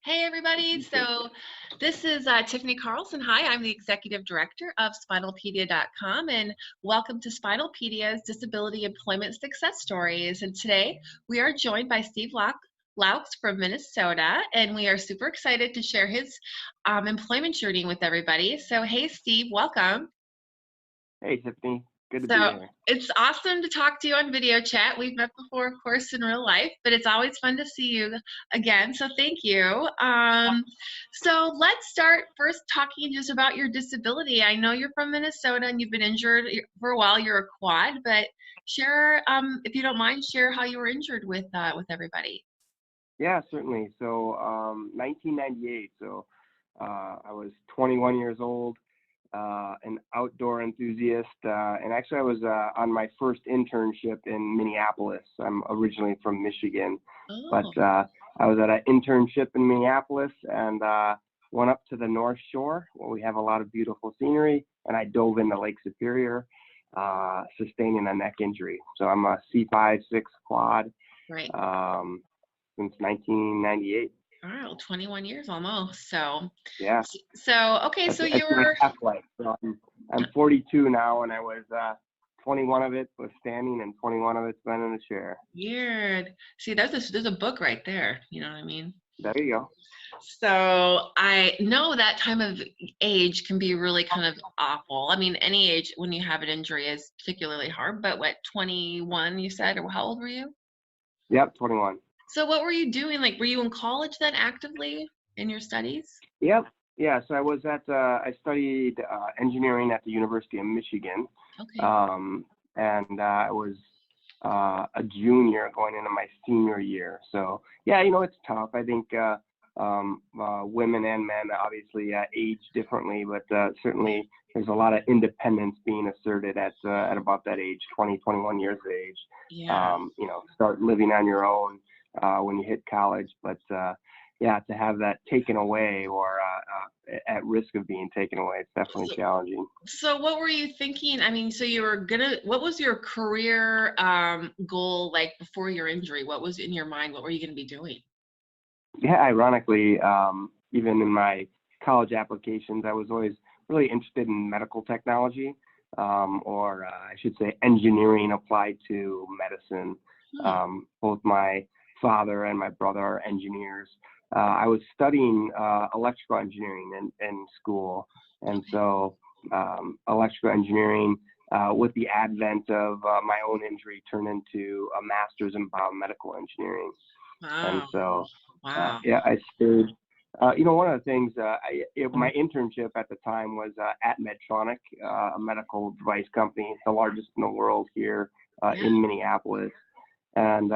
Hey everybody, so this is Tiffany Carlson. Hi, I'm the Executive Director of SPINALpedia.com and welcome to SPINALpedia's Disability Employment Success Stories. And today we are joined by Steve Laux from Minnesota, and we are super excited to share his employment journey with everybody. So hey Steve, welcome. Hey, Tiffany. Good to be So here. it's awesome to talk to you on video chat. We've met before, of course, in real life, but it's always fun to see you again. So thank you. So let's start first talking just about your disability. I know you're from Minnesota and you've been injured for a while. You're a quad, but share, if you don't mind, share how you were injured with everybody. Yeah, certainly. So, 1998. So, I was 21 years old, an outdoor enthusiast, and actually, I was on my first internship in Minneapolis. I'm originally from Michigan, but Oh, I was at an internship in Minneapolis and went up to the North Shore where we have a lot of beautiful scenery, and I dove into Lake Superior, sustaining a neck injury. So, I'm a C5-6 quad. right. Um, since 1998. Wow, 21 years almost. So, Yeah, okay, so it's my you're half life. So I'm 42 now, and I was 21 of it was standing, and 21 of it's been in the chair. weird. See, there's a book right there. You know what I mean? There you go. So I know that time of age can be really kind of awful. I mean, any age when you have an injury is particularly hard, but what, 21 you said, or how old were you? Yep, 21. So what were you doing? Like, were you in college then actively in your studies? Yep. Yeah. So I studied engineering at the University of Michigan, Okay. and I was a junior going into my senior year. So yeah, it's tough. I think women and men obviously age differently, but certainly there's a lot of independence being asserted at about that age, 20, 21 years of age. Yeah. Start living on your own when you hit college, but yeah, to have that taken away or at risk of being taken away, it's definitely So, challenging. so what were you thinking? I mean, so you were what was your career goal like before your injury? What was in your mind? What were you gonna be doing? Yeah, ironically, even in my college applications, I was always really interested in medical technology, or I should say engineering applied to medicine. Hmm. Both my father and my brother are engineers. I was studying electrical engineering in school, and Okay. so electrical engineering, with the advent of my own injury, turned into a master's in biomedical engineering. And Wow. so, Wow. yeah, I stayed. One of the things, my internship at the time was at Medtronic, a medical device company, the largest in the world here Yeah. in Minneapolis. And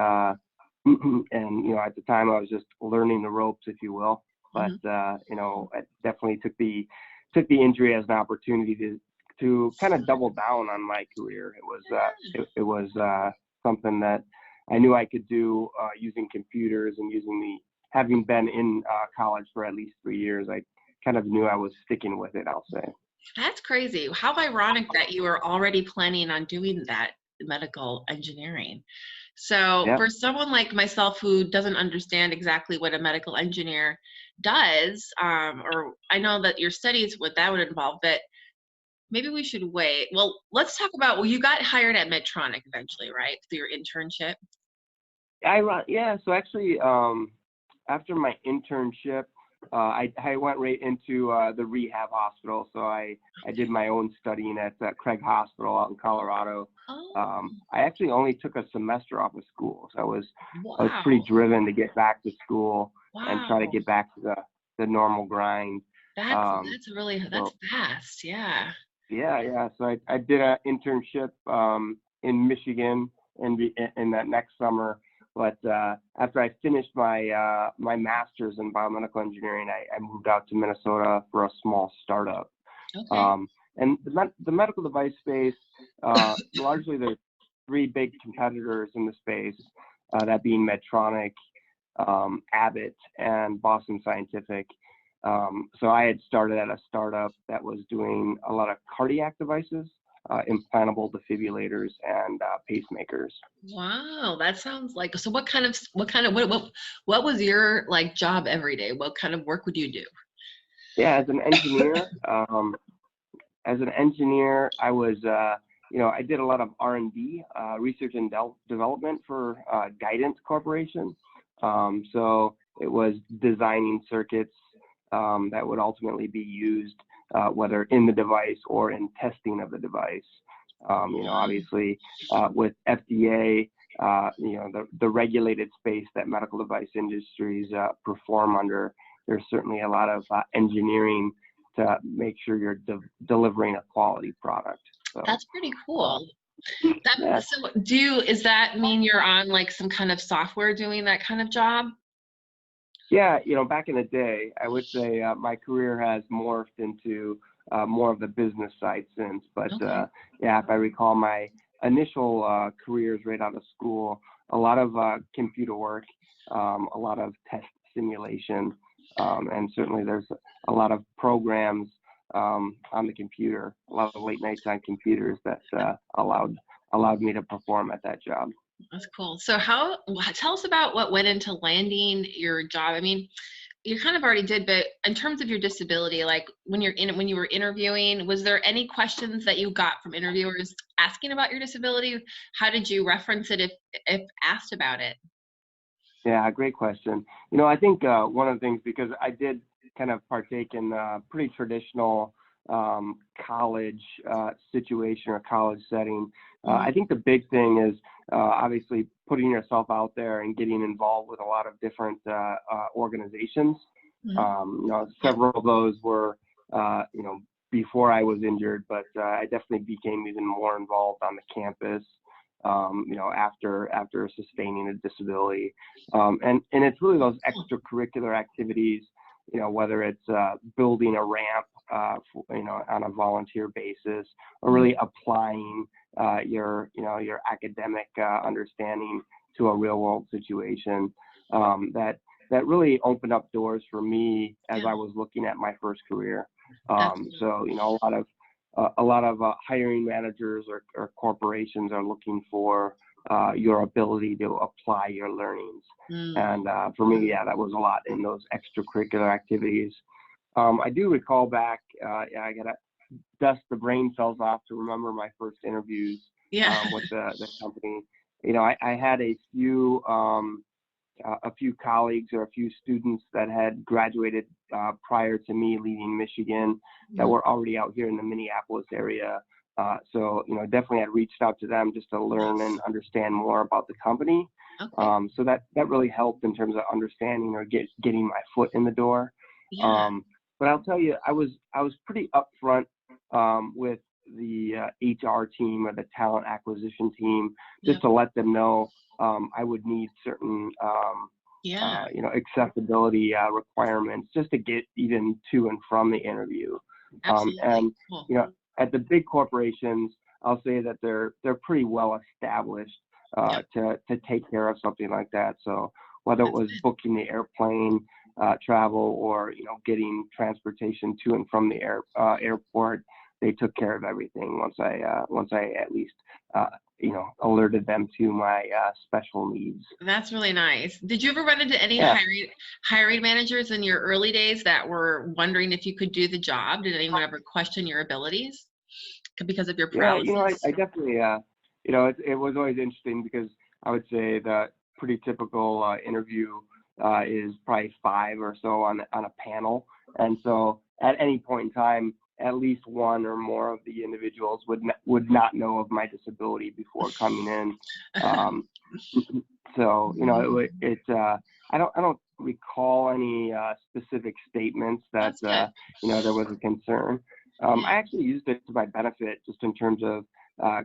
and at the time I was just learning the ropes, if you will. But Mhm. I definitely took the injury as an opportunity to kind of double down on my career. It was something that I knew I could do using computers and having been in college for at least 3 years. I kind of knew I was sticking with it, I'll say. That's crazy. How ironic that you were already planning on doing that medical engineering. So, Yeah. for someone like myself who doesn't understand exactly what a medical engineer does, or I know that your studies, what that would involve, but maybe we should wait. Well, let's talk about, well, you got hired at Medtronic eventually, right? Through your internship? Yeah. So actually, after my internship, I went right into the rehab hospital. So I did my own studying at Craig Hospital out in Colorado. Oh, I actually only took a semester off of school, so I was pretty wow. driven to get back to school and try to Wow. get back to the normal grind. Um, That's so fast. Yeah. yeah. So I did an internship in Michigan in that next summer. But after I finished my master's in biomedical engineering, I moved out to Minnesota for a small startup. Okay. Um, and the medical device space, largely there's three big competitors in the space, that being Medtronic, Abbott, and Boston Scientific. So I had started at a startup that was doing a lot of cardiac devices, implantable defibrillators and pacemakers. Wow, that sounds like, so what was your like job every day? What kind of work would you do? Yeah, as an engineer, I was, I did a lot of R&D, research and development for Guidance Corporation. So it was designing circuits that would ultimately be used, whether in the device or in testing of the device. Obviously, with FDA, the regulated space that medical device industries perform under, there's certainly a lot of engineering to make sure you're delivering a quality product. So That's pretty cool. yeah, Does that mean you're on like some kind of software doing that kind of job? yeah, back in the day, I would say my career has morphed into more of the business side since. But Okay. yeah, if I recall my initial careers right out of school, a lot of computer work, a lot of test simulation, and certainly there's a lot of programs on the computer, a lot of late nights on computers that allowed me to perform at that job. That's cool. So tell us about what went into landing your job. I mean, you kind of already did, but in terms of your disability, like when you were interviewing, was there any questions that you got from interviewers asking about your disability? How did you reference it if asked about it? Yeah, great question. I think one of the things, because I did kind of partake in a pretty traditional college situation or college setting, I think the big thing is obviously putting yourself out there and getting involved with a lot of different organizations. Several of those were, before I was injured, but I definitely became even more involved on the campus. After sustaining a disability, and it's really those extracurricular activities, whether it's building a ramp, on a volunteer basis, or really applying your academic understanding to a real world situation, that really opened up doors for me as I was looking at my first career. So a lot of hiring managers or corporations are looking for your ability to apply your learnings. And for me, yeah, that was a lot in those extracurricular activities. I do recall back, I got to dust the brain cells off to remember my first interviews with the company. I had a few colleagues or a few students that had graduated prior to me leaving Michigan that were already out here in the Minneapolis area. So, definitely had reached out to them just to learn and understand more about the company. Okay. So that really helped in terms of understanding or getting my foot in the door. Yeah. But I'll tell you, I was pretty upfront with the HR team or the talent acquisition team, just to let them know I would need certain accessibility requirements just to get even to and from the interview. Absolutely. And Cool. at the big corporations, I'll say that they're pretty well established to take care of something like that. So whether it was booking the airplane travel or getting transportation to and from the airport, they took care of everything once I at least alerted them to my special needs. That's really nice. Did you ever run into any Yeah. hiring managers in your early days that were wondering if you could do the job? Did anyone ever question your abilities because of your Yeah, paralysis? I definitely, it was always interesting because I would say the pretty typical interview is probably 5 or so on a panel. And so at any point in time, at least one or more of the individuals would not know of my disability before coming in. So, I don't recall any specific statements that, there was a concern. I actually used it to my benefit just in terms of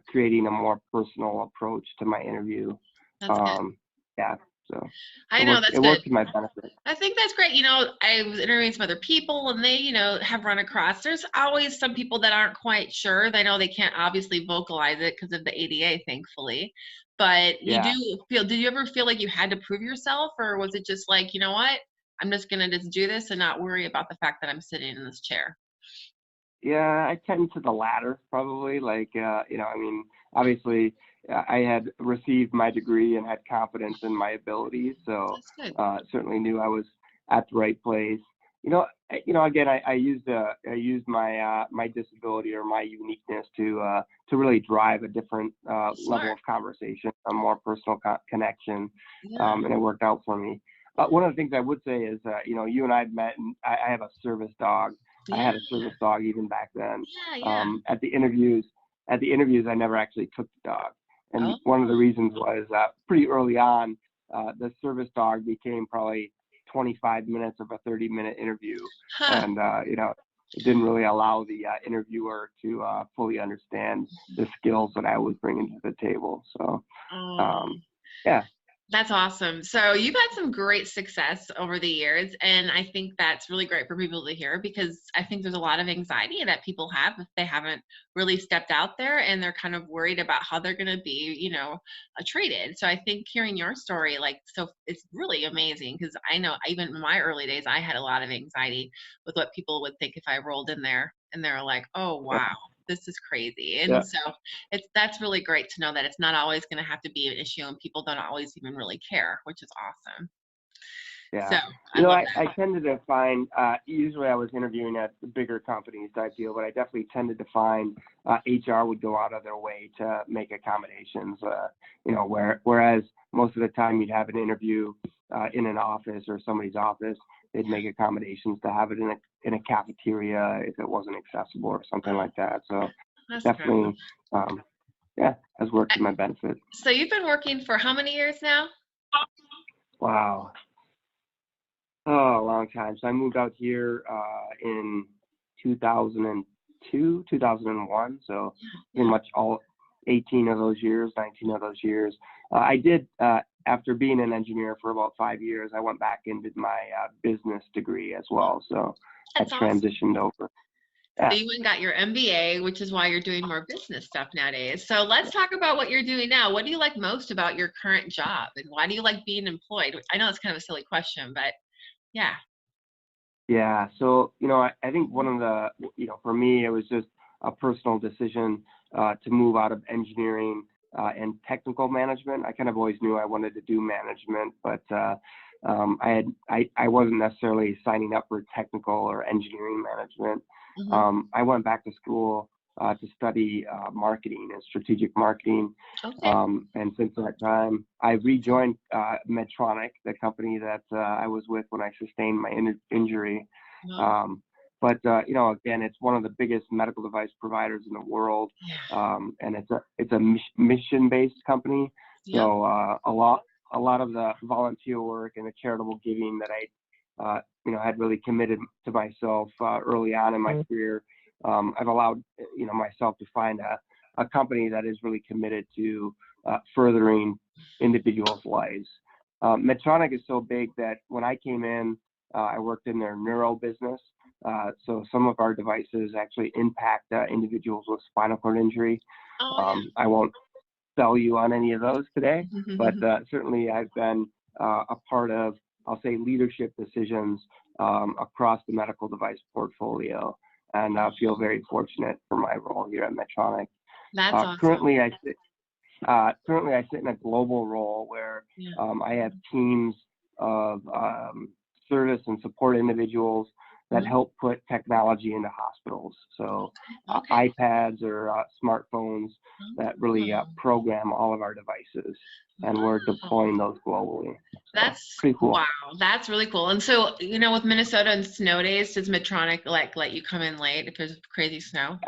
creating a more personal approach to my interview. That's good. Yeah, so I know, that's it good. worked to my benefit. I think that's great. I was interviewing some other people and they, have run across, there's always some people that aren't quite sure. They know they can't obviously vocalize it because of the ADA, thankfully. But Yeah. did you ever feel like you had to prove yourself, or was it just like, you know what, I'm just going to just do this and not worry about the fact that I'm sitting in this chair? Yeah, I tend to the latter probably. Like, I mean, obviously, I had received my degree and had confidence in my abilities, so That's good. certainly knew I was at the right place. Again, I used my disability or my uniqueness to really drive a different level Smart. of conversation, a more personal connection, Yeah. and it worked out for me. One of the things I would say is, you and I had met, and I have a service dog. I Yeah. had a service dog even back then. Yeah. Yeah. At the interviews, I never actually took the dog, and one of the Oh. reasons was pretty early on, the service dog became probably 25 minutes of a 30-minute interview, Huh. and it didn't really allow the interviewer to fully understand the skills that I was bringing to the table. So, Oh. yeah, That's awesome. So you've had some great success over the years, and I think that's really great for people to hear because I think there's a lot of anxiety that people have if they haven't really stepped out there and they're kind of worried about how they're going to be, treated. So I think hearing your story, it's really amazing because I know even in my early days, I had a lot of anxiety with what people would think if I rolled in there and they're like, oh, wow. This is crazy. yeah, And so that's really great to know that it's not always going to have to be an issue and people don't always even really care, which is awesome. So yeah. I love I that. tended to find, usually I was interviewing at the bigger companies type deal, but I definitely tended to find HR would go out of their way to make accommodations, whereas most of the time you'd have an interview in an office or somebody's office, they'd make accommodations to have it in a cafeteria if it wasn't accessible or something Oh, like that. So that's good. definitely, um, yeah, has worked to my benefit. So you've been working for how many years now? Wow. Oh, a long time. So I moved out here in 2002, 2001. So pretty Yeah. much all 18 of those years, 19 of those years. I did, after being an engineer for about 5 years, I went back and did my business degree as well. So I That's awesome. transitioned over. So Yeah. you went and got your MBA, which is why you're doing more business stuff nowadays. So let's talk about what you're doing now. What do you like most about your current job and why do you like being employed? I know it's kind of a silly question, but yeah. Yeah. So, I think one of the, for me, it was just a personal decision to move out of engineering and technical management. I kind of always knew I wanted to do management, but I wasn't necessarily signing up for technical or engineering management. Hmm. I went back to school to study marketing and strategic marketing. Okay. And since that time, I rejoined Medtronic, the company that I was with when I sustained my injury. Well, Um, but again, it's one of the biggest medical device providers in the world, yeah. and it's a mission-based company. Yep. So a lot of the volunteer work and the charitable giving that had really committed to myself early on in my career. I've allowed myself to find a company that is really committed to furthering individuals' lives. Medtronic is so big that when I came in, I worked in their neuro business. So some of our devices actually impact individuals with spinal cord injury. Oh, yeah. I won't sell you on any of those today, but certainly I've been a part of, I'll say, leadership decisions across the medical device portfolio, and I feel very fortunate for my role here at Medtronic. That's awesome. Currently, I sit in a global role where Yeah. I have teams of service and support individuals that Mhm. help put technology into hospitals. So Okay. iPads or smartphones that really Oh, program all of our devices, and we're wow. deploying those globally. So That's pretty cool. wow. That's really cool. And so, with Minnesota and snow days, does Medtronic let you come in late if there's crazy snow?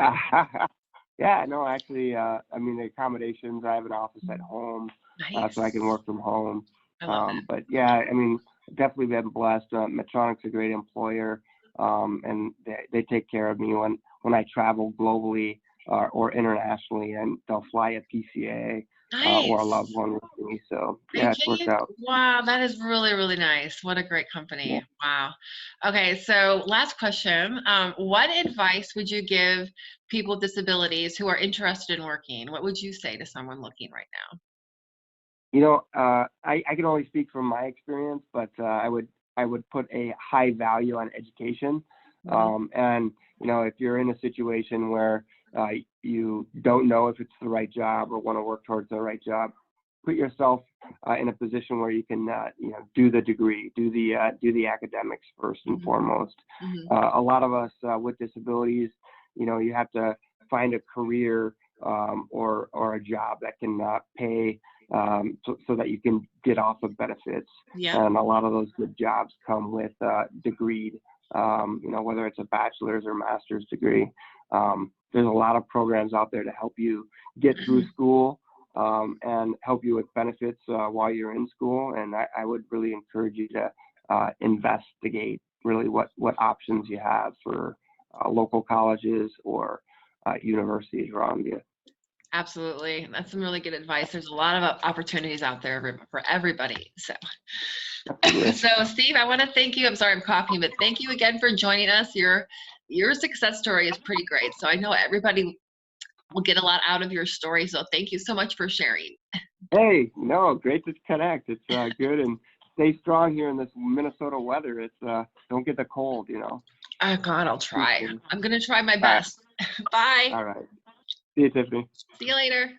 Yeah, no, actually, I mean, the accommodations, I have an office at home, so I can Nice. work from home. I love that. But yeah, I mean, definitely been blessed. Medtronic's a great employer, and they take care of me when I travel globally or internationally, and they'll fly a PCA or a loved Nice. one with me. So Are you yeah, it's worked kidding? out. Wow, that is really, really nice. What a great Yeah. company. Wow. Okay, so last question. What advice would you give people with disabilities who are interested in working? What would you say to someone looking right now? I can only speak from my experience, but I would put a high value on education. Mhm. And if you're in a situation where you don't know if it's the right job or want to work towards the right job, put yourself in a position where you can, do the degree, do the academics first and foremost. A lot of us with disabilities, you have to find a career or a job that can pay so that you can get off of benefits. Yeah. And a lot of those good jobs come with degreed, whether it's a bachelor's or master's degree. There's a lot of programs out there to help you get through school and help you with benefits while you're in school. And I would really encourage you to investigate really what options you have for local colleges or universities around you. Absolutely. That's some really good advice. There's a lot of opportunities out there for everybody. So, Steve, I want to thank you. I'm sorry I'm coughing, but thank you again for joining us. Your success story is pretty great. So I know everybody will get a lot out of your story. So thank you so much for sharing. Hey, no, great to connect. It's good, and stay strong here in this Minnesota weather. It's don't get the cold, Oh God, I'll try. I'm gonna try my best. Bye. All right. See you, Tiffany. See you later.